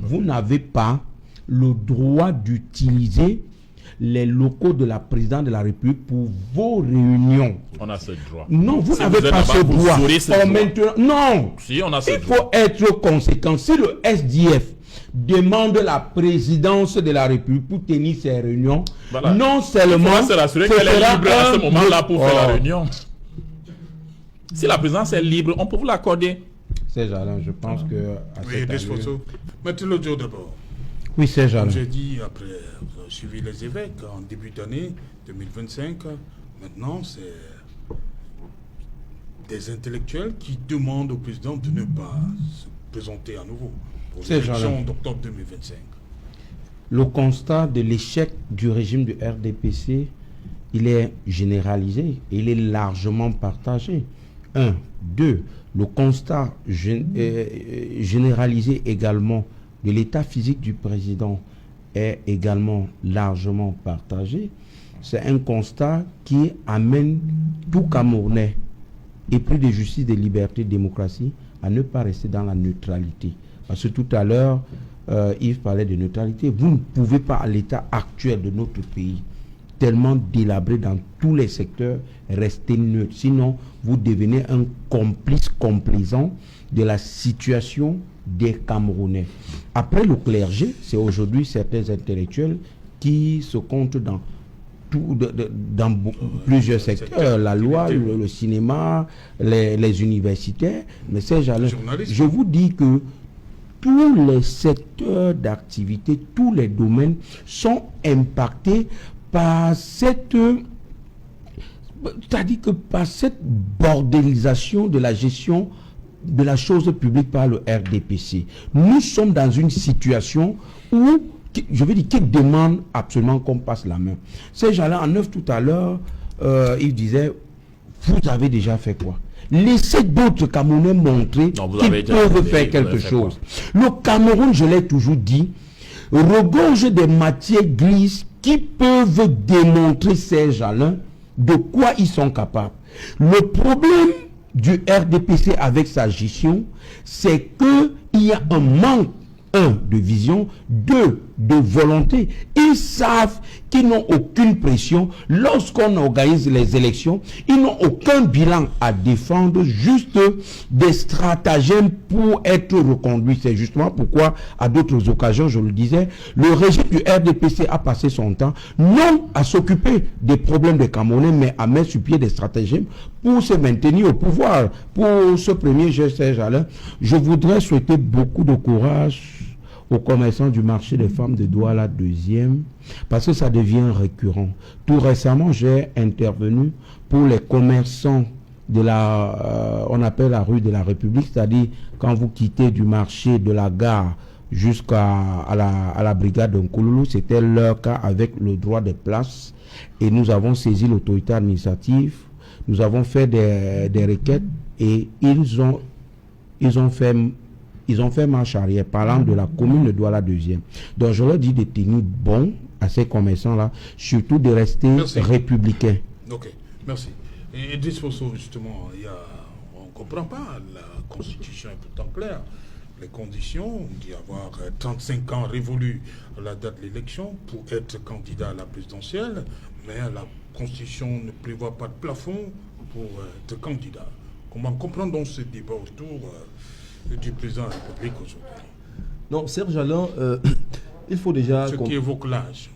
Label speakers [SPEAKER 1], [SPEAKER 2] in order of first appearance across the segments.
[SPEAKER 1] Vous n'avez pas le droit d'utiliser les locaux de la présidente de la République pour vos réunions.
[SPEAKER 2] On a ce droit.
[SPEAKER 1] Non, vous n'avez pas ce droit. Non,
[SPEAKER 2] si, on a ce
[SPEAKER 1] il faut être conséquent. Si le SDF demande la présidence de la République pour tenir ses réunions, voilà. Non seulement...
[SPEAKER 2] Il faut se rassurer qu'elle est libre à ce moment-là pour faire la réunion. Si la présidence est libre, on peut vous l'accorder.
[SPEAKER 1] C'est Alain, je pense que...
[SPEAKER 3] Oui, Desposo. Mettez-le Joe d'abord.
[SPEAKER 1] Oui, c'est Alain.
[SPEAKER 3] Comme j'ai dit, après, vous avez suivi les évêques en début d'année 2025. Maintenant, c'est des intellectuels qui demandent au président de ne pas se présenter à nouveau pour l'élection d'octobre 2025.
[SPEAKER 1] Le constat de l'échec du régime du RDPC, il est généralisé, il est largement partagé. 1. 2. Le constat généralisé également de l'état physique du président est également largement partagé. C'est un constat qui amène tout Camerounais épris de justice, de liberté, de démocratie à ne pas rester dans la neutralité. Parce que tout à l'heure, Yves parlait de neutralité. Vous ne pouvez pas, à l'état actuel de notre pays, tellement délabré dans tous les secteurs, rester neutre. Sinon, vous devenez un complice complaisant de la situation des Camerounais. Après le clergé, c'est aujourd'hui certains intellectuels qui se comptent dans plusieurs secteurs, la loi, le cinéma, les universitaires. Mais je vous dis que tous les secteurs d'activité, tous les domaines sont impactés par cette bordélisation de la gestion de la chose publique par le RDPC. Nous sommes dans une situation où, je veux dire, qui demande absolument qu'on passe la main. Ces gens-là, en œuvre tout à l'heure, ils disaient, vous avez déjà fait quoi? Laissez d'autres Camerounais montrer qu'ils peuvent faire quelque chose. Le Cameroun, je l'ai toujours dit, regorge des matières grises qui peuvent démontrer ces gens-là de quoi ils sont capables. Le problème du RDPC avec sa gestion, c'est qu'il y a un manque, 1, de vision, 2, de volonté. Ils savent qu'ils n'ont aucune pression. Lorsqu'on organise les élections, ils n'ont aucun bilan à défendre, juste des stratagèmes pour être reconduits. C'est justement pourquoi, à d'autres occasions, je le disais, le régime du RDPC a passé son temps, non à s'occuper des problèmes des Camerounais, mais à mettre sur pied des stratagèmes pour se maintenir au pouvoir. Pour ce premier geste, je voudrais souhaiter beaucoup de courage aux commerçants du marché des femmes de Douala 2e, parce que ça devient récurrent. Tout récemment, j'ai intervenu pour les commerçants de on appelle la rue de la République, c'est-à-dire quand vous quittez du marché de la gare jusqu'à la brigade de Nkouloulou, c'était leur cas avec le droit des places, et nous avons saisi l'autorité administrative, nous avons fait des requêtes, et ils ont fait marche arrière, parlant de la commune de Douala 2e. Donc je leur dis de tenir bon à ces commerçants-là, surtout de rester républicains.
[SPEAKER 3] Ok, merci. Et Desposo, justement, on ne comprend pas, la Constitution est pourtant claire. Les conditions, on dit avoir 35 ans révolus à la date de l'élection pour être candidat à la présidentielle, mais la Constitution ne prévoit pas de plafond pour être candidat. Comment comprendre donc ce débat autour du président de la République aujourd'hui?
[SPEAKER 4] Non, Serge Alain, il faut déjà...
[SPEAKER 3] Ce qui évoque l'âge.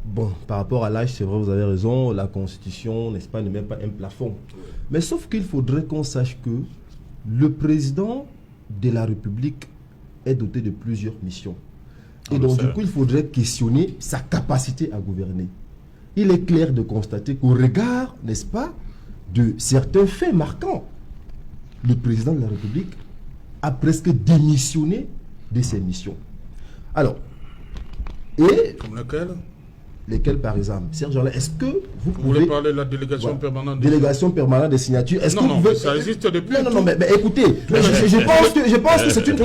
[SPEAKER 4] Bon, par rapport à l'âge, c'est vrai, vous avez raison, la Constitution, n'est-ce pas, ne met pas un plafond. Oui. Mais sauf qu'il faudrait qu'on sache que le président de la République est doté de plusieurs missions. Et donc, du coup, il faudrait questionner sa capacité à gouverner. Il est clair de constater qu'au regard, n'est-ce pas, de certains faits marquants, le président de la République a presque démissionné de ses missions. Alors, et...
[SPEAKER 3] Comme lequel?
[SPEAKER 4] Lesquels, par exemple? Serge Alain, est-ce que vous
[SPEAKER 3] pouvez... Vous parler de la délégation permanente
[SPEAKER 4] des signatures. Est-ce que
[SPEAKER 3] vous pouvez... ça existe depuis...
[SPEAKER 4] Non, mais écoutez, je pense que c'est une...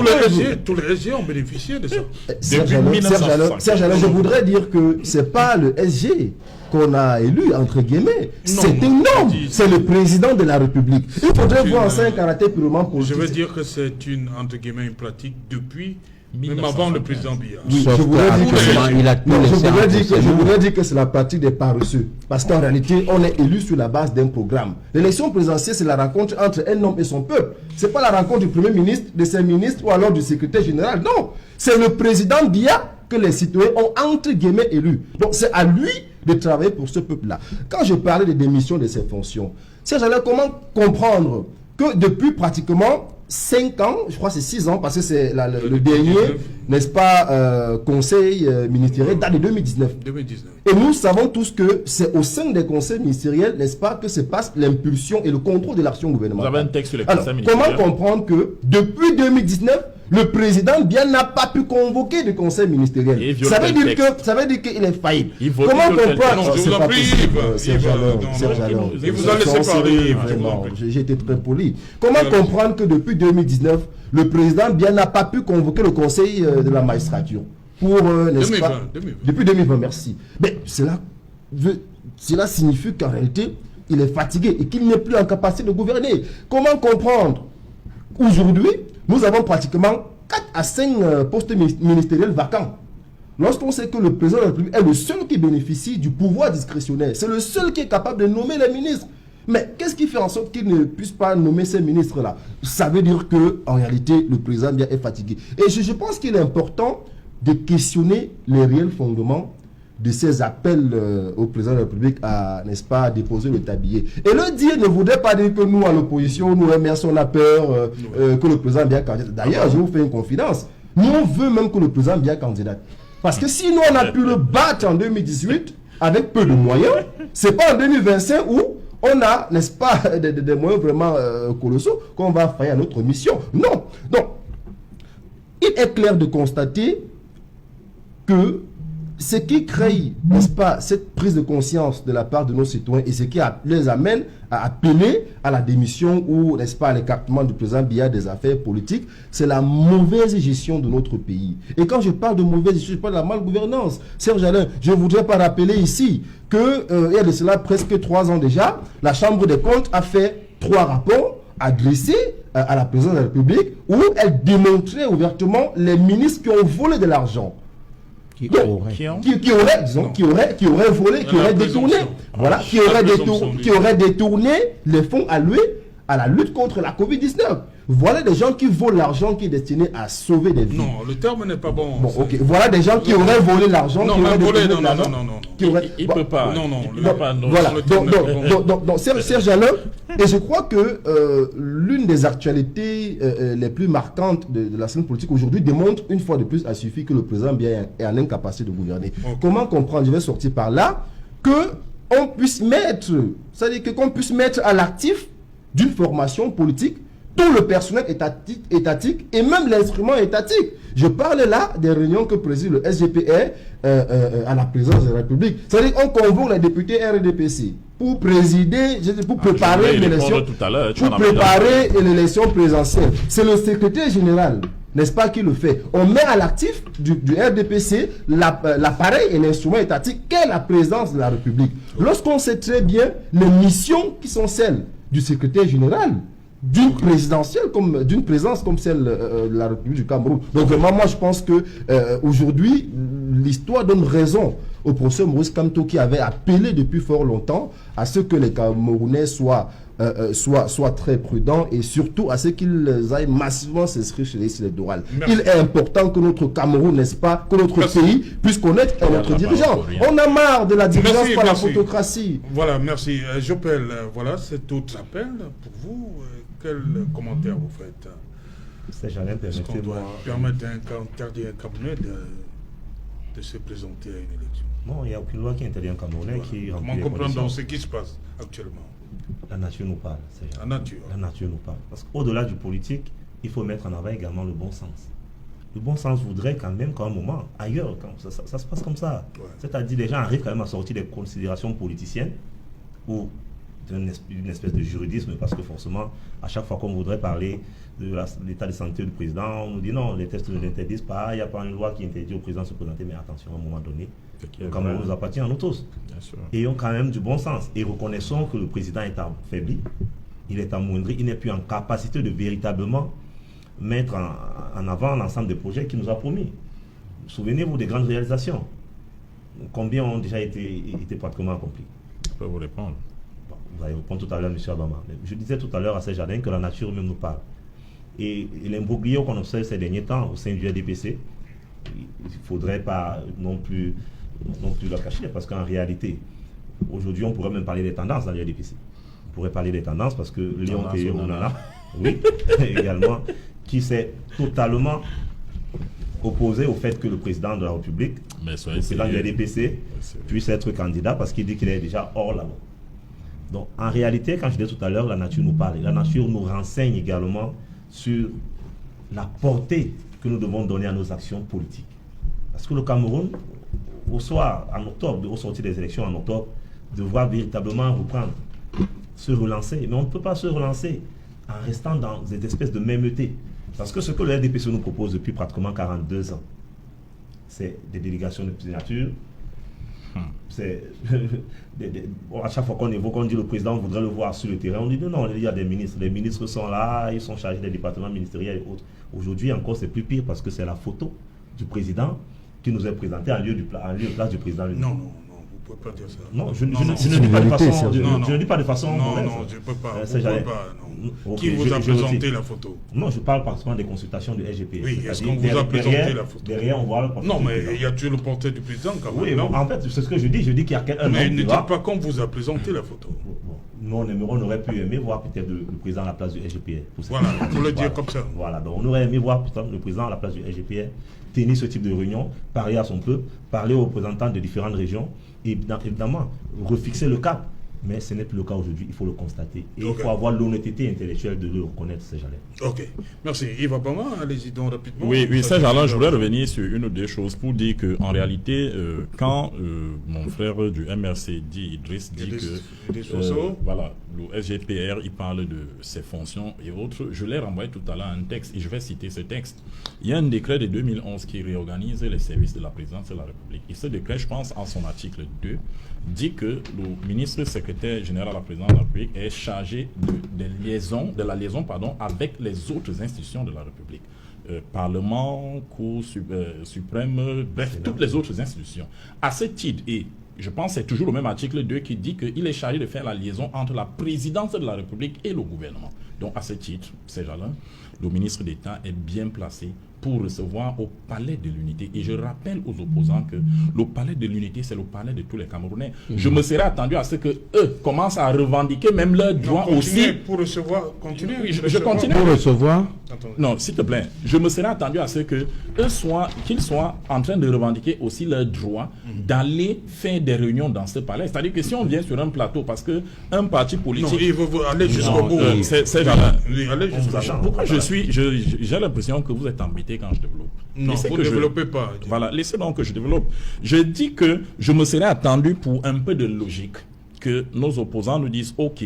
[SPEAKER 3] Tous les SG ont bénéficié de ça.
[SPEAKER 4] Serge Alain, je voudrais dire que ce n'est pas le SG qu'on a élu, entre guillemets. C'est un homme. C'est le président de la République. Il faudrait voir ça un caractère purement politique.
[SPEAKER 3] Je veux dire que c'est une, entre guillemets, une pratique depuis Même avant le président Biya.
[SPEAKER 4] Oui,
[SPEAKER 1] Sauf
[SPEAKER 4] je voulais
[SPEAKER 1] que,
[SPEAKER 4] dire que
[SPEAKER 1] actuellement, il a tout
[SPEAKER 4] non,
[SPEAKER 1] laissé en
[SPEAKER 4] je
[SPEAKER 1] procédure.
[SPEAKER 4] voulais dire que c'est la pratique des paresseux. Parce qu'en réalité, on est élu sur la base d'un programme. L'élection présidentielle, c'est la rencontre entre un homme et son peuple. C'est pas la rencontre du Premier ministre, de ses ministres ou alors du secrétaire général. Non, c'est le président Biya que les citoyens ont entre guillemets élu. Donc c'est à lui de travailler pour ce peuple-là. Quand je parlais de démission de ses fonctions, j'allais comment comprendre que depuis pratiquement 5 ans, je crois que c'est 6 ans, parce que c'est le dernier, n'est-ce pas, conseil ministériel date de 2019.
[SPEAKER 3] 2019.
[SPEAKER 4] Et nous savons tous que c'est au sein des conseils ministériels, n'est-ce pas, que se passe l'impulsion et le contrôle de l'action
[SPEAKER 2] Vous
[SPEAKER 4] gouvernementale.
[SPEAKER 2] avez un texte sur les
[SPEAKER 4] Alors,
[SPEAKER 2] conseils ministériels.
[SPEAKER 4] comment comprendre que depuis 2019, le président bien n'a pas pu convoquer de conseil ministériel?
[SPEAKER 2] Et
[SPEAKER 4] Ça veut
[SPEAKER 2] viole
[SPEAKER 4] dire
[SPEAKER 2] quel
[SPEAKER 4] que ça veut dire qu'il est faillible.
[SPEAKER 2] Il vote
[SPEAKER 4] Comment
[SPEAKER 2] quel
[SPEAKER 4] comprendre?
[SPEAKER 3] Non, je
[SPEAKER 4] C'est
[SPEAKER 3] vous en
[SPEAKER 4] pas
[SPEAKER 3] prie,
[SPEAKER 4] possible,
[SPEAKER 3] Yves,
[SPEAKER 4] Serge
[SPEAKER 3] Yves,
[SPEAKER 4] Alain,
[SPEAKER 3] non,
[SPEAKER 4] Serge
[SPEAKER 3] non,
[SPEAKER 4] Alain.
[SPEAKER 3] il vous a laissé
[SPEAKER 4] Soyons
[SPEAKER 3] parler,
[SPEAKER 4] sérieux,
[SPEAKER 3] Yves,
[SPEAKER 4] vraiment.
[SPEAKER 3] je vous
[SPEAKER 4] J'ai été très poli. Comment
[SPEAKER 3] Merci.
[SPEAKER 4] comprendre que depuis 2019, le président bien n'a pas pu convoquer le conseil de la magistrature pour, n'est-ce pas,
[SPEAKER 3] 2020.
[SPEAKER 4] depuis 2020, merci. Mais cela signifie qu'en réalité, il est fatigué et qu'il n'est plus en capacité de gouverner. Comment comprendre? Aujourd'hui, nous avons pratiquement 4 à 5 postes ministériels vacants. Lorsqu'on sait que le président de la République est le seul qui bénéficie du pouvoir discrétionnaire, c'est le seul qui est capable de nommer les ministres. Mais qu'est-ce qui fait en sorte qu'il ne puisse pas nommer ces ministres-là? Ça veut dire que en réalité, le président bien est fatigué. Et je pense qu'il est important de questionner les réels fondements de ces appels au président de la République à, n'est-ce pas, déposer le tablier. Et le dire ne voudrait pas dire que nous, à l'opposition, nous, MRC, on a peur que le président bien candidat. D'ailleurs, je vous fais une confidence. Nous, on veut même que le président bien candidat. Parce que sinon, on a pu le battre en 2018 avec peu de moyens. C'est pas en 2025 où on a, n'est-ce pas, des moyens vraiment colossaux qu'on va faire à notre mission. Non. Donc, il est clair de constater que ce qui crée, n'est-ce pas, cette prise de conscience de la part de nos citoyens et ce qui les amène à appeler à la démission ou, n'est-ce pas, à l'écartement du président Biya des affaires politiques, c'est la mauvaise gestion de notre pays. Et quand je parle de mauvaise gestion, je parle de la malgouvernance. Serge Alain, je ne voudrais pas rappeler ici que, il y a de cela presque 3 ans déjà, la Chambre des comptes a fait 3 rapports adressés à la présidence de la République où elle démontrait ouvertement les ministres qui ont volé de l'argent. Qui auraient volé, qui auraient détourné, voilà, qui auraient détourné les fonds alloués à la lutte contre la Covid-19. Voilà des gens qui volent l'argent qui est destiné à sauver des vies.
[SPEAKER 3] Non, le terme n'est pas bon.
[SPEAKER 4] Bon, ok. Voilà des gens qui auraient volé l'argent.
[SPEAKER 3] Non,
[SPEAKER 4] qui auraient
[SPEAKER 3] volé,
[SPEAKER 4] détourné
[SPEAKER 3] non.
[SPEAKER 2] Il ne peut pas.
[SPEAKER 3] Non,
[SPEAKER 2] Il peut pas.
[SPEAKER 4] Donc, Serge Alain, et je crois que l'une des actualités les plus marquantes de la scène politique aujourd'hui démontre une fois de plus à suffit que le président bien est en incapacité de gouverner. Okay. Comment comprendre, je vais sortir par là, qu'on puisse mettre, c'est-à-dire que qu'on puisse mettre à l'actif d'une formation politique tout le personnel étatique et même l'instrument étatique. Je parle là des réunions que préside le SGPR à la présidence de la République. C'est-à-dire qu'on convoque les députés RDPC pour présider, pour préparer l'élection, pour préparer l'élection présidentielle. C'est le secrétaire général, n'est-ce pas, qui le fait. On met à l'actif du RDPC l'appareil et l'instrument étatique qu'est la présidence de la République. Lorsqu'on sait très bien les missions qui sont celles du secrétaire général, d'une présidentielle comme d'une présence comme celle de la République du Cameroun. Donc vraiment, moi je pense que aujourd'hui l'histoire donne raison au professeur Maurice Kamto qui avait appelé depuis fort longtemps à ce que les Camerounais soient très prudents et surtout à ce qu'ils aillent massivement s'inscrire chez les électorales. Il est important que notre Cameroun, n'est-ce pas, que notre pays puisse connaître notre dirigeant. On a marre de la dirigeance par la photocratie.
[SPEAKER 3] Voilà, merci. J'appelle, voilà, cet autre appel pour vous. Quel commentaire vous faites?
[SPEAKER 5] C'est jamais permettez-moi.
[SPEAKER 3] Permettre à un Camerounais de se présenter à une élection.
[SPEAKER 5] Non, il n'y a aucune loi qui interdit un Camerounais qui
[SPEAKER 3] Comment comprendre donc ce qui se passe actuellement?
[SPEAKER 5] La nature nous parle.
[SPEAKER 3] La nature.
[SPEAKER 5] La nature nous parle. Parce qu'au-delà du politique, il faut mettre en avant également le bon sens. Le bon sens voudrait quand même qu'à un moment, ailleurs, quand ça se passe comme ça. Ouais. C'est-à-dire les gens arrivent quand même à sortir des considérations politiciennes ou d'une espèce de juridisme, parce que forcément, à chaque fois qu'on voudrait parler de l'état de santé du président, on nous dit non, les tests ne l'interdisent pas, il n'y a pas une loi qui interdit au président de se présenter, mais attention, à un moment donné, quand même, nous appartient à nous tous. Ayons quand même du bon sens et reconnaissons que le président est affaibli, il est amoindri, il n'est plus en capacité de véritablement mettre en avant l'ensemble des projets qu'il nous a promis. Souvenez-vous des grandes réalisations. Combien ont déjà été pratiquement accomplis?
[SPEAKER 2] Je peux vous répondre.
[SPEAKER 5] Bon, vous allez répondre tout à l'heure, M. Abama. Je disais tout à l'heure à Serge-Alain que la nature même nous parle. Et l'imbroglio qu'on observe ces derniers temps au sein du RDPC, il ne faudrait pas non plus le cacher, parce qu'en réalité, aujourd'hui, on pourrait même parler des tendances dans le RDPC. On pourrait parler des tendances parce que Léon Théo Onana, oui, également, qui s'est totalement opposé au fait que le président de la République, le président du RDPC, puisse être candidat parce qu'il dit qu'il est déjà hors la loi. Donc, en réalité, quand je disais tout à l'heure, la nature nous parle. Et la nature nous renseigne également sur la portée que nous devons donner à nos actions politiques. Parce que le Cameroun, au sortir des élections en octobre, devra véritablement reprendre, se relancer. Mais on ne peut pas se relancer en restant dans des espèces de mêmeté. Parce que ce que le RDPC nous propose depuis pratiquement 42 ans, c'est des délégations de signature. C'est à chaque fois qu'on évoque, on dit le président voudrait le voir sur le terrain. On dit non, il y a des ministres. Les ministres sont là, ils sont chargés des départements ministériels et autres. Aujourd'hui encore, c'est plus pire parce que c'est la photo du président qui nous est présentée en lieu de place du président.
[SPEAKER 3] Non, vous ne pouvez pas dire ça.
[SPEAKER 5] Non, je ne dis pas de façon. Je ne dis pas de façon.
[SPEAKER 3] Non, je ne peux pas. Vous pouvez pas. Non. Qui vous a présenté la photo?
[SPEAKER 5] Non, je parle pratiquement des consultations du SGPS.
[SPEAKER 3] Oui, est-ce qu'on vous a présenté la photo?
[SPEAKER 5] Derrière, on voit le portrait.
[SPEAKER 3] Non, mais il y a toujours le portrait du président quand même.
[SPEAKER 5] Oui,
[SPEAKER 3] non?
[SPEAKER 5] En fait, c'est ce que je dis. Je dis qu'il y a quelqu'un.
[SPEAKER 3] Mais ne dites pas qu'on vous a présenté la photo.
[SPEAKER 5] Nous, on aurait pu aimer voir peut-être le président à la place du SGPS.
[SPEAKER 3] Voilà, il faut le dire comme ça.
[SPEAKER 5] Voilà, donc on aurait aimé voir peut-être le président à la place du SGPS tenir ce type de réunion, parler à son peuple, parler aux représentants de différentes régions et évidemment refixer le cap. Mais ce n'est plus le cas aujourd'hui, il faut le constater. Et il faut avoir l'honnêteté intellectuelle de le reconnaître, Serge-Alain.
[SPEAKER 3] Ok, merci. Yves Abama, allez-y donc rapidement.
[SPEAKER 2] Oui, Serge-Alain, je voulais revenir sur une ou deux choses pour dire qu'en réalité, quand mon frère du MRC dit, Idriss, dit que voilà, le SGPR, il parle de ses fonctions et autres, je l'ai renvoyé tout à l'heure un texte, et je vais citer ce texte. Il y a un décret de 2011 qui réorganise les services de la présidence de la République. Et ce décret, je pense, en son article 2, dit que le ministre secrétaire général à la présidence de la République est chargé de la liaison avec les autres institutions de la République. Parlement, Cour suprême, bref, toutes les autres institutions. À ce titre, et je pense que c'est toujours le même article 2 qui dit qu'il est chargé de faire la liaison entre la présidence de la République et le gouvernement. Donc à ce titre, Serge-Alain, le ministre d'État est bien placé pour recevoir au Palais de l'Unité. Et je rappelle aux opposants que le Palais de l'Unité, c'est le palais de tous les Camerounais. Je me serais attendu à ce que eux commencent à revendiquer même leurs droits aussi.
[SPEAKER 3] Pour recevoir, continuez.
[SPEAKER 2] Oui, je continue.
[SPEAKER 1] Pour recevoir.
[SPEAKER 2] Non, s'il te plaît. Je me serais attendu à ce que qu'ils soient en train de revendiquer aussi leurs droits d'aller faire des réunions dans ce palais. C'est-à-dire que si on vient sur un plateau, parce que un parti politique...
[SPEAKER 3] Non, il veut aller jusqu'au bout.
[SPEAKER 2] C'est Jardin.
[SPEAKER 3] Allez jusqu'au bout.
[SPEAKER 2] Pourquoi j'ai l'impression que vous êtes embêté quand je développe.
[SPEAKER 3] Non, vous ne développez pas.
[SPEAKER 2] Voilà, laissez donc que je développe. Je dis que je me serais attendu pour un peu de logique que nos opposants nous disent, ok,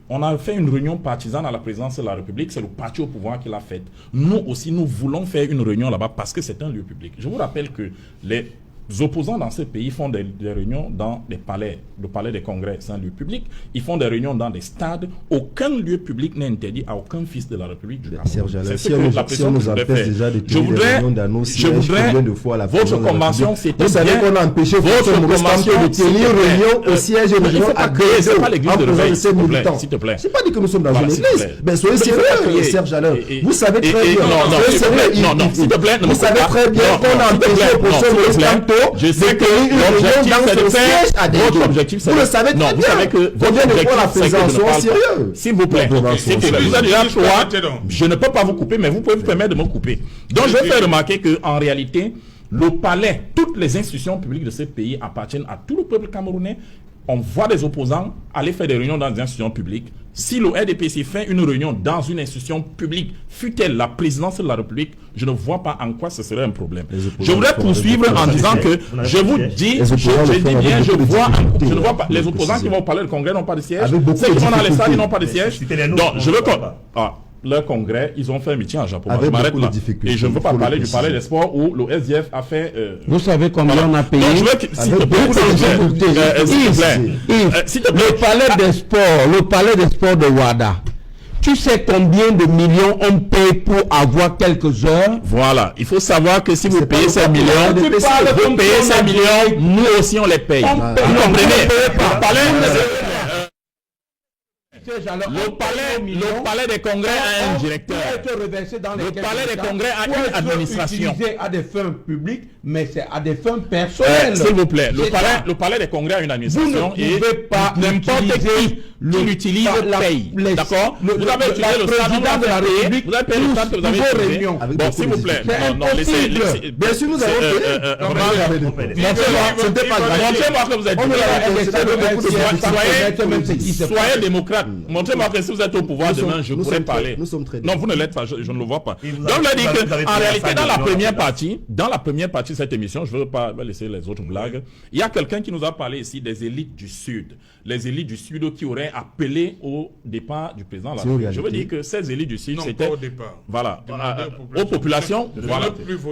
[SPEAKER 2] on a fait une réunion partisane à la présidence de la République, c'est le parti au pouvoir qui l'a faite. Nous aussi, nous voulons faire une réunion là-bas parce que c'est un lieu public. Je vous rappelle que les opposants dans ce pays font des réunions dans des palais. Le palais des congrès, c'est un lieu public. Ils font des réunions dans des stades. Aucun lieu public n'est interdit à aucun fils de la République du Cameroun. C'est ce que on nous empêche déjà de tenir des réunions dans nos sièges, combien de fois la votre convention, c'était bien. Vous savez qu'on a empêché votre convention de tenir réunion au siège et réunion à Créteil
[SPEAKER 5] pas l'église de Réveil, s'il te plaît.
[SPEAKER 2] C'est
[SPEAKER 5] pas dit que nous sommes dans une église. Mais soyez sérieux, Serge Alain. Vous savez très bien.
[SPEAKER 2] Non, s'il te plaît.
[SPEAKER 5] Vous savez très bien qu'on a empêché au professeur Maurice
[SPEAKER 2] je sais que l'objectif c'est de faire votre objectif c'est
[SPEAKER 5] vous le savez très bien.
[SPEAKER 2] Vous savez que votre objectif c'est que
[SPEAKER 5] sérieux.
[SPEAKER 2] S'il vous plaît, vous avez déjà 3, je ne peux pas vous couper, mais vous pouvez vous permettre de me couper. Donc je vais faire remarquer qu'en réalité, le palais, toutes les institutions publiques de ce pays appartiennent à tout le peuple camerounais. On voit des opposants aller faire des réunions dans des institutions publiques. Si le RDPC fait une réunion dans une institution publique, fût-elle la présidence de la République, je ne vois pas en quoi ce serait un problème. Je voudrais poursuivre en disant que je vous dis, je ne vois pas. Les opposants qui vont parler du Congrès n'ont pas de siège. Ceux qui sont dans les salles, ils n'ont pas de siège. Donc, je veux leur congrès, ils ont fait un meeting en Japon. Je m'arrête là. Et je ne veux pas parler du palais des sports où le SDF a fait...
[SPEAKER 1] Vous savez combien on a payé?
[SPEAKER 2] S'il te plaît,
[SPEAKER 1] le palais des sports de Ouada. Tu sais combien de millions on paye pour avoir quelques heures?
[SPEAKER 2] Voilà, il faut savoir que si vous payez ces millions,
[SPEAKER 1] Tu parles
[SPEAKER 2] vous
[SPEAKER 1] comme
[SPEAKER 2] payez
[SPEAKER 1] si on
[SPEAKER 2] ces
[SPEAKER 1] a
[SPEAKER 2] millions, nous aussi on les paye.
[SPEAKER 1] On
[SPEAKER 2] Vous
[SPEAKER 1] paye.
[SPEAKER 2] comprenez? Le palais des congrès a un directeur. Le palais des congrès a une administration.
[SPEAKER 1] Utilisé à des fins publiques, mais c'est à des fins personnelles.
[SPEAKER 2] S'il vous plaît, le palais des congrès a une administration et n'importe qui l'utilise paye. D'accord? Vous avez utilisé le stade de la République, vous avez payé le stade que vous avez utilisé. Bon, s'il vous plaît, non, laissez.
[SPEAKER 4] Bien sûr, nous avons payé.
[SPEAKER 2] Montrez-moi que vous êtes soyez démocrate. Montrez-moi que si vous êtes au pouvoir demain, je pourrais parler. Non, vous ne l'êtes pas, je ne le vois pas. Donc, je dis qu'en réalité, dans la première partie de cette émission, je ne veux pas laisser les autres blagues, il y a quelqu'un qui nous a parlé ici des élites du Sud. Les élites du Sud qui auraient appelé au départ du président de la République. Je veux dire que ces élites du Sud, c'était... Voilà, aux populations.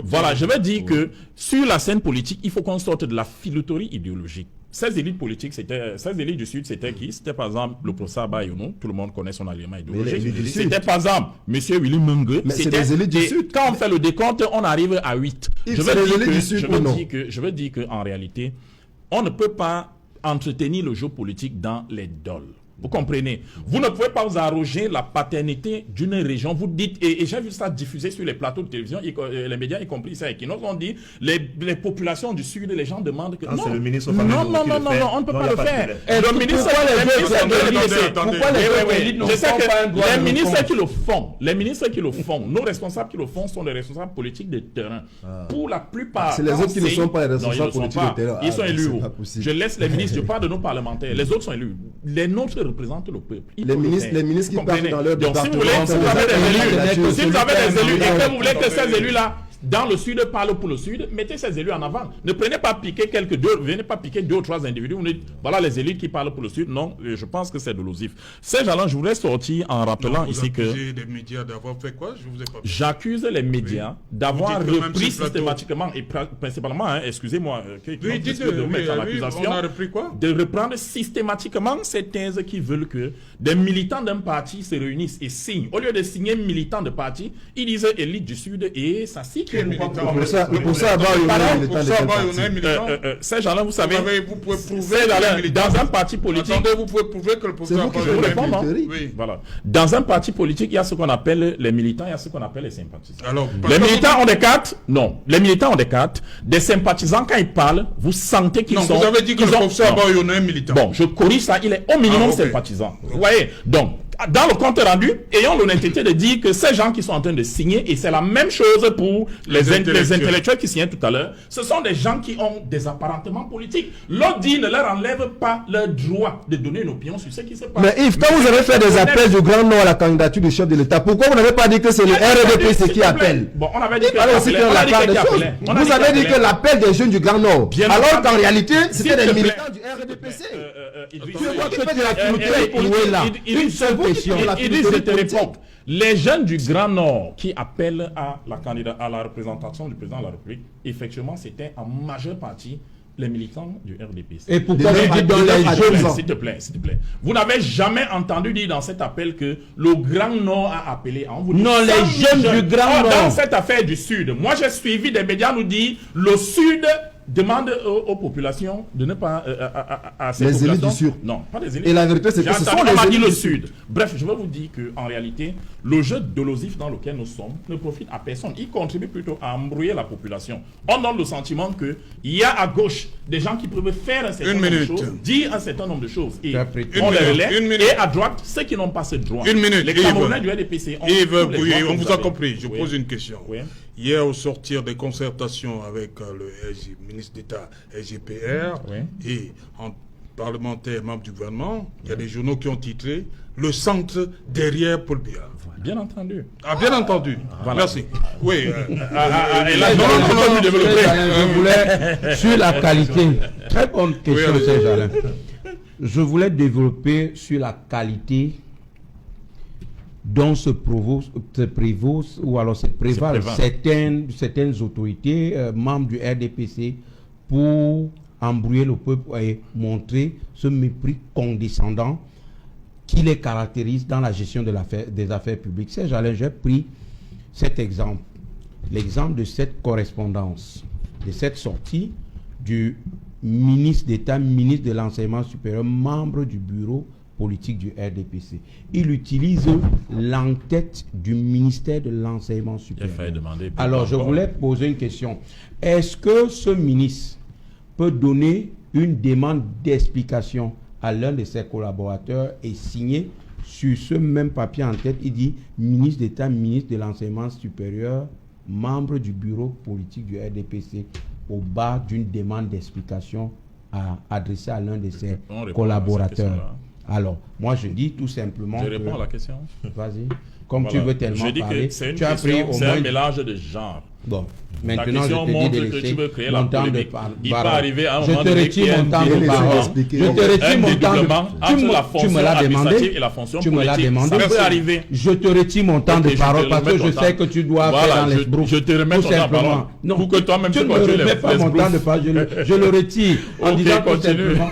[SPEAKER 2] Voilà, je veux dire que sur la scène politique, il faut qu'on sorte de la filouterie idéologique. Ces élites politiques, ces élites du Sud, c'était qui? C'était par exemple le professeur Bayonou, tout le monde connaît son alliement idéologique. C'était par exemple M. Willy Mungue.
[SPEAKER 4] C'est des élites du Sud.
[SPEAKER 2] Quand on fait le décompte, on arrive à 8. Je veux dire qu'en réalité, on ne peut pas entretenir le jeu politique dans les doles. Vous comprenez? Vous ne pouvez pas vous arroger la paternité d'une région. Vous dites, et j'ai vu ça diffusé sur les plateaux de télévision, les médias, y compris ça, et qui nous ont dit, les populations du Sud, les gens demandent que...
[SPEAKER 5] Non, c'est le ministre
[SPEAKER 2] non, on ne peut pas le faire. Le ministre... Pourquoi les élites ne font pas un droit de les ministres qui le font, nos responsables qui le font sont les responsables politiques de terrain. Pour la plupart...
[SPEAKER 4] C'est les autres qui ne sont pas les responsables politiques de terrain.
[SPEAKER 2] Ils sont élus. Je laisse les ministres, je parle de nos parlementaires. Les autres sont élus. Les nôtres représentent le peuple.
[SPEAKER 4] Les ministres qui partent dans leur
[SPEAKER 2] département. Donc si vous avez des élus et que vous voulez que ces élus-là dans le Sud parlent pour le Sud, mettez ces élus en avant. Ne prenez pas piquer venez pas piquer 2 ou 3 individus. Vous dites, voilà les élites qui parlent pour le Sud. Non, je pense que c'est de l'osif. Ces gens-là, je voudrais sortir en rappelant ici que...
[SPEAKER 3] les médias d'avoir fait quoi? Je vous ai pas...
[SPEAKER 2] J'accuse les médias d'avoir repris systématiquement, et principalement, excusez-moi, de mettre en accusation,
[SPEAKER 3] on a repris quoi?
[SPEAKER 2] De reprendre systématiquement ces thèses qui veulent que des militants d'un parti se réunissent et signent. Au lieu de signer militants de parti, ils disent élite du Sud et ça cite.
[SPEAKER 4] Pour ça,
[SPEAKER 2] ces gens-là, vous savez,
[SPEAKER 3] vous pouvez prouver
[SPEAKER 2] dans un parti politique,
[SPEAKER 3] vous pouvez prouver que le professeur
[SPEAKER 2] voilà. Dans un parti politique, il y a ce qu'on appelle les militants, il y a ce qu'on appelle les sympathisants.
[SPEAKER 3] Alors,
[SPEAKER 2] les militants ont des cartes. Non, les militants ont des cartes. Des sympathisants, quand ils parlent, vous sentez qu'ils sont...
[SPEAKER 3] Vous avez dit que le professeur Bayonou est un militant.
[SPEAKER 2] Bon, je corrige ça, il est au minimum sympathisant. Vous voyez, donc, dans le compte rendu, ayons l'honnêteté de dire que ces gens qui sont en train de signer, et c'est la même chose pour les intellectuels qui signaient tout à l'heure, ce sont des gens qui ont des apparentements politiques. L'autre dit ne leur enlève pas leur droit de donner une opinion sur ce qui se passe.
[SPEAKER 4] Mais Yves, quand vous avez fait des appels du Grand Nord à la candidature du chef de l'État, pourquoi vous n'avez pas dit que c'est le RDPC qui appelle?
[SPEAKER 2] Bon, on avait dit que
[SPEAKER 4] vous avez dit que l'appel des jeunes du Grand Nord, alors qu'en réalité, c'était des militants du RDPC.
[SPEAKER 2] Je te réponds. Les jeunes du Grand Nord qui appellent à la représentation du président de la République, effectivement, c'était en majeure partie les militants du RDPC.
[SPEAKER 1] Et pourquoi vous dites dans les jeunes?
[SPEAKER 2] S'il te plaît. Vous n'avez jamais entendu dire dans cet appel que le Grand Nord a appelé.
[SPEAKER 1] Non, les jeunes du Grand Nord.
[SPEAKER 2] Dans cette affaire du Sud, moi j'ai suivi des médias nous dire le Sud demande aux populations de ne pas à ces
[SPEAKER 4] les élites du Sud.
[SPEAKER 2] Non, pas les élites.
[SPEAKER 4] Et la vérité, c'est que ce sont les élites
[SPEAKER 2] du Sud. Bref, je veux vous dire qu'en réalité, le jeu de l'osif dans lequel nous sommes ne profite à personne. Il contribue plutôt à embrouiller la population. On donne le sentiment qu'il y a à gauche des gens qui peuvent faire un certain nombre de choses, dire un certain nombre de choses. Et on les relaie. Et à droite, ceux qui n'ont pas ce droit.
[SPEAKER 3] Les
[SPEAKER 2] Camerounais du RDPC ont
[SPEAKER 3] on vous a compris. Je pose une question. Hier, au sortir des concertations avec le ministre d'État SGPR et en parlementaire membre du gouvernement, il y a des journaux qui ont titré « Le centre derrière Paul Biya ».
[SPEAKER 2] Bien entendu.
[SPEAKER 3] Ah, bien entendu. Voilà. Merci. Oui.
[SPEAKER 1] Et là, je voulais, sur la qualité, très bonne question, Serge Alain. Je voulais développer sur la qualité dont se prévalent certaines autorités membres du RDPC pour embrouiller le peuple et montrer ce mépris condescendant qui les caractérise dans la gestion des affaires publiques. Serge Alain, j'ai pris cet exemple, l'exemple de cette correspondance, de cette sortie du ministre d'État, ministre de l'Enseignement supérieur, membre du bureau politique du RDPC. Il utilise l'entête du ministère de l'Enseignement supérieur. Alors, je voulais poser une question. Est-ce que ce ministre peut donner une demande d'explication à l'un de ses collaborateurs et signer sur ce même papier en tête, il dit ministre d'État, ministre de l'Enseignement supérieur, membre du bureau politique du RDPC, au bas d'une demande d'explication adressée à l'un de ses collaborateurs. Alors, moi je dis tout simplement.
[SPEAKER 2] Je réponds à la question.
[SPEAKER 1] Vas-y. Comme tu veux tellement parler,
[SPEAKER 2] tu as pris au moins un mélange de genres.
[SPEAKER 1] Bon, maintenant
[SPEAKER 2] la question
[SPEAKER 1] je te
[SPEAKER 2] montre
[SPEAKER 1] dis de
[SPEAKER 2] que
[SPEAKER 1] laisser
[SPEAKER 2] tu veux créer
[SPEAKER 1] mon
[SPEAKER 2] la
[SPEAKER 1] temps de
[SPEAKER 2] polémique.
[SPEAKER 1] parole.
[SPEAKER 2] Il peut arriver à un moment
[SPEAKER 1] donné. Je te retire mon temps de parole. Je te retire mon temps de parole. Tu me l'as demandé.
[SPEAKER 2] Et la fonction
[SPEAKER 1] tu me l'as demandé.
[SPEAKER 2] Ça peut arriver.
[SPEAKER 1] Je te retire mon temps de parole parce que je sais que tu dois faire dans l'esbrouf.
[SPEAKER 2] Je te remets ton temps de parole.
[SPEAKER 1] Non,
[SPEAKER 2] pour que toi-même
[SPEAKER 1] tu ne me remets pas mon temps de parole. Je le retire en disant tout simplement.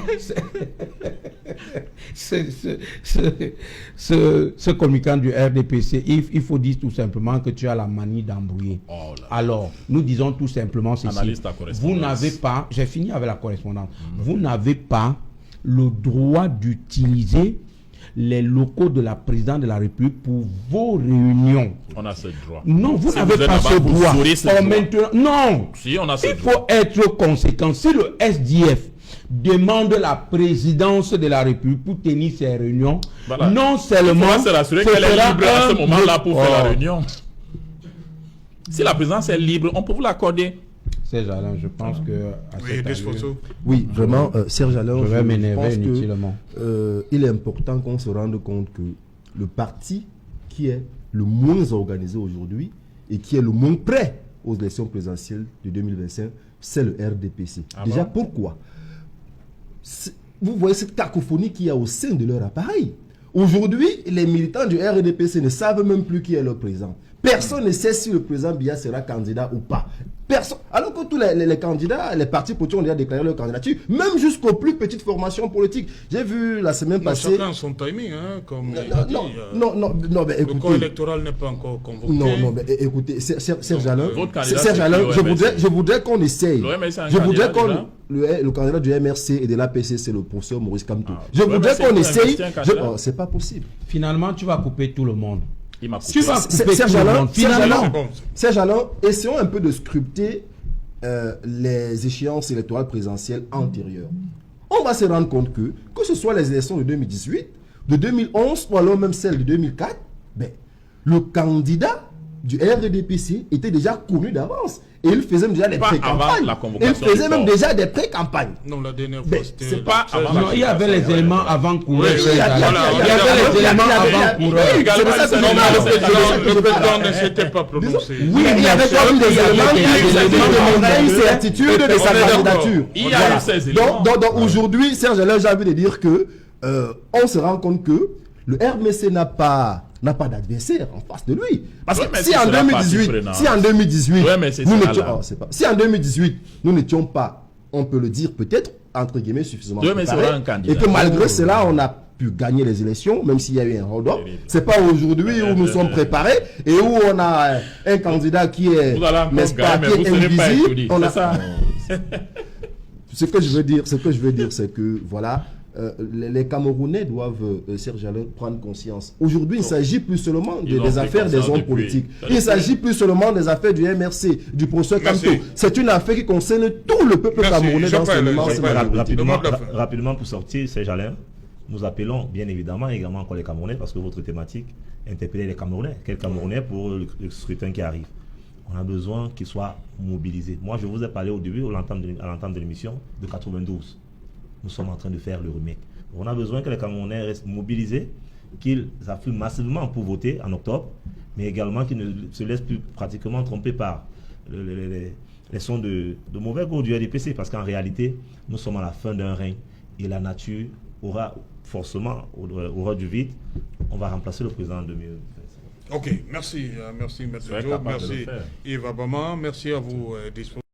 [SPEAKER 1] Ce communicant du RDPC, il faut dire tout simplement que tu as la manie d'embrouiller. Alors, nous disons tout simplement ceci. Vous n'avez pas, j'ai fini avec la correspondance, vous n'avez pas le droit d'utiliser les locaux de la présidente de la République pour vos réunions.
[SPEAKER 2] On a ce droit.
[SPEAKER 1] Non, vous n'avez pas ce droit. Maintenant, non,
[SPEAKER 2] si, on a ce
[SPEAKER 1] il faut être conséquent. Si le SDF demande la présidence de la République pour tenir ses réunions, non seulement...
[SPEAKER 2] Il faut se rassurer qu'elle est libre à ce moment-là pour faire la réunion. Si la présidence est libre, on peut vous l'accorder.
[SPEAKER 1] Serge Alain, je pense que...
[SPEAKER 4] Oui, vraiment, Serge Alain,
[SPEAKER 1] je vais m'énerver
[SPEAKER 4] pense
[SPEAKER 1] inutilement.
[SPEAKER 4] Il est important qu'on se rende compte que le parti qui est le moins organisé aujourd'hui et qui est le moins prêt aux élections présidentielles de 2025, c'est le RDPC. Déjà, pourquoi? Vous voyez cette cacophonie qu'il y a au sein de leur appareil. Aujourd'hui, les militants du RDPC ne savent même plus qui est leur président. Personne ne sait si le président Biya sera candidat ou pas. Personne. Alors que tous les candidats, les partis politiques ont déjà déclaré leur candidature, même jusqu'aux plus petites formations politiques. J'ai vu la semaine passée...
[SPEAKER 3] Chacun son timing, hein, comme
[SPEAKER 4] non, mais écoutez...
[SPEAKER 3] Le corps électoral n'est pas encore convoqué.
[SPEAKER 4] Non, mais écoutez, Serge Alain, je voudrais qu'on essaye. Je voudrais qu'on... Le candidat du MRC et de l'APC, c'est le professeur Maurice Kamto. Je voudrais qu'on essaye... C'est pas possible.
[SPEAKER 1] Finalement, tu vas couper tout le monde.
[SPEAKER 4] Tu vas couper tout le monde. Serge Alain, essayons un peu de scruter les échéances électorales présidentielles antérieures. On va se rendre compte que ce soit les élections de 2018, de 2011 ou alors même celles de 2004, le candidat du RDPC était déjà connu d'avance. Et il faisait déjà des pré-campagnes. Il faisait même déjà des pré-campagnes.
[SPEAKER 3] Non, la dernière fois, c'était
[SPEAKER 1] pas avant. Non, il y avait les éléments avant-coureurs. Il y avait les éléments avant-coureurs.
[SPEAKER 3] Le ne s'était pas prononcé.
[SPEAKER 4] Oui, il y avait quand même des éléments qui demandaient une certitude de sa candidature.
[SPEAKER 2] Il y a eu ces éléments.
[SPEAKER 4] Donc aujourd'hui, Serge Alain, j'ai envie de dire que on se rend compte que le RMC n'a pas d'adversaire en face de lui. Parce que si en 2018, nous n'étions pas, on peut le dire peut-être, entre guillemets, suffisamment préparés, et que malgré cela, on a pu gagner les élections, même s'il y a eu un hold-up. C'est pas aujourd'hui où nous sommes préparés et où on a un candidat qui est, n'est-ce pas, qui est invisible. On a ça. Ce que je veux dire, c'est que, voilà, les Camerounais doivent, Serge Alain, prendre conscience. Aujourd'hui, il ne s'agit plus seulement des affaires des hommes politiques. Il ne s'agit plus seulement des affaires du MRC, du professeur Kamto. C'est une affaire qui concerne tout le peuple camerounais dans ce moment.
[SPEAKER 5] Rapidement pour sortir, Serge Alain, nous appelons bien évidemment également encore les Camerounais parce que votre thématique interpellait les Camerounais. Quels Camerounais pour le scrutin qui arrive? On a besoin qu'ils soient mobilisés. Moi, je vous ai parlé au début, à l'entame de l'émission, de 92. Nous sommes en train de faire le remake. On a besoin que les Camerounais restent mobilisés, qu'ils affluent massivement pour voter en octobre, mais également qu'ils ne se laissent plus pratiquement tromper par les sons de mauvais goût du RDPC, parce qu'en réalité, nous sommes à la fin d'un règne et la nature aura forcément, aura du vide. On va remplacer le président en 2025.
[SPEAKER 3] Ok, merci, Maître Diop, merci Yves Abama, merci à vous.